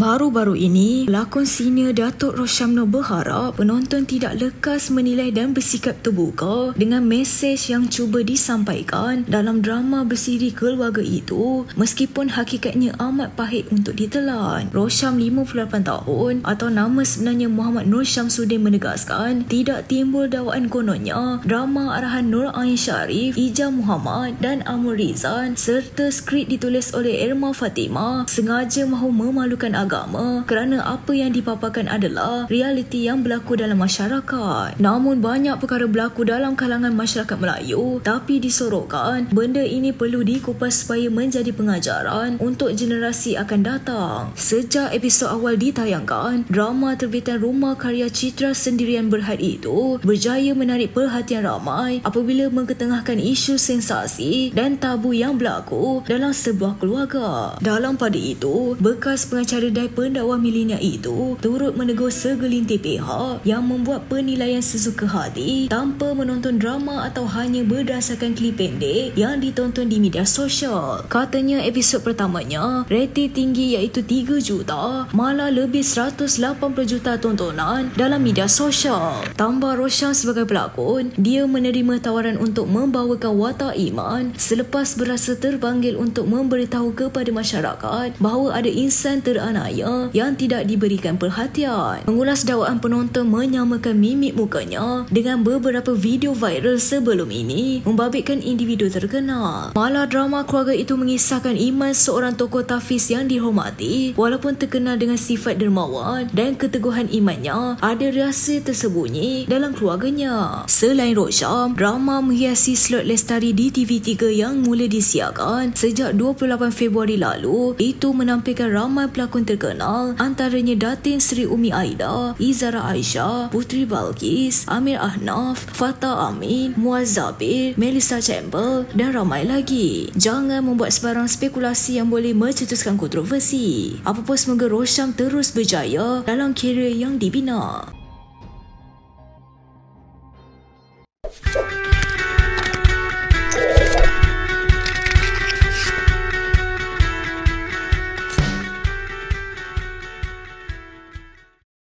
Baru-baru ini, pelakon senior Datuk Roshamno berharap penonton tidak lekas menilai dan bersikap terbuka dengan mesej yang cuba disampaikan dalam drama bersiri keluarga itu, meskipun hakikatnya amat pahit untuk ditelan. Rosham 58 tahun atau nama sebenarnya Muhammad Nur Syamsuddin menegaskan tidak timbul dakwaan kononnya drama arahan Nur Ain Sharif, Ija Muhammad dan Amur Rizan serta skrip ditulis oleh Irma Fatimah sengaja mahu memalukan agama kerana apa yang dipaparkan adalah realiti yang berlaku dalam masyarakat. Namun banyak perkara berlaku dalam kalangan masyarakat Melayu, tapi disorokkan benda ini perlu dikupas supaya menjadi pengajaran untuk generasi akan datang. Sejak episod awal ditayangkan, drama terbitan Rumah Karya Citra Sendirian Berhad itu berjaya menarik perhatian ramai apabila mengetengahkan isu sensasi dan tabu yang berlaku dalam sebuah keluarga. Dalam pada itu, bekas pengacara dan pendakwa milenial itu turut menegur segelintir pihak yang membuat penilaian sesuka hati tanpa menonton drama atau hanya berdasarkan klip pendek yang ditonton di media sosial. Katanya episod pertamanya rating tinggi iaitu 3 juta, malah lebih 180 juta tontonan dalam media sosial. Tambah Rosham sebagai pelakon, dia menerima tawaran untuk membawakan watak iman selepas berasa terpanggil untuk memberitahu kepada masyarakat bahawa ada insan teranaya yang tidak diberikan perhatian. Mengulas dakwaan penonton menyamakan mimik mukanya dengan beberapa video viral sebelum ini membabitkan individu terkenal. Malah drama keluarga itu mengisahkan iman seorang tokoh tahfiz yang dihormati walaupun terkenal dengan sifat dermawan dan keteguhan imannya ada rahsia tersembunyi dalam keluarganya. Selain Rosham, drama menghiasi slot Lestari di TV3 yang mula disiarkan sejak 28 Februari lalu itu menampilkan ramai pelakon terkenal antaranya Datin Sri Umi Aida, Izara Aisyah, Putri Balkis, Amir Ahnaf, Fatah Amin, Muaz Zabir, Melissa Campbell dan ramai lagi. Jangan membuat sebarang spekulasi yang boleh mencetuskan kontroversi. Apapun, semoga Rosham terus berjaya dalam kerjaya yang dibina.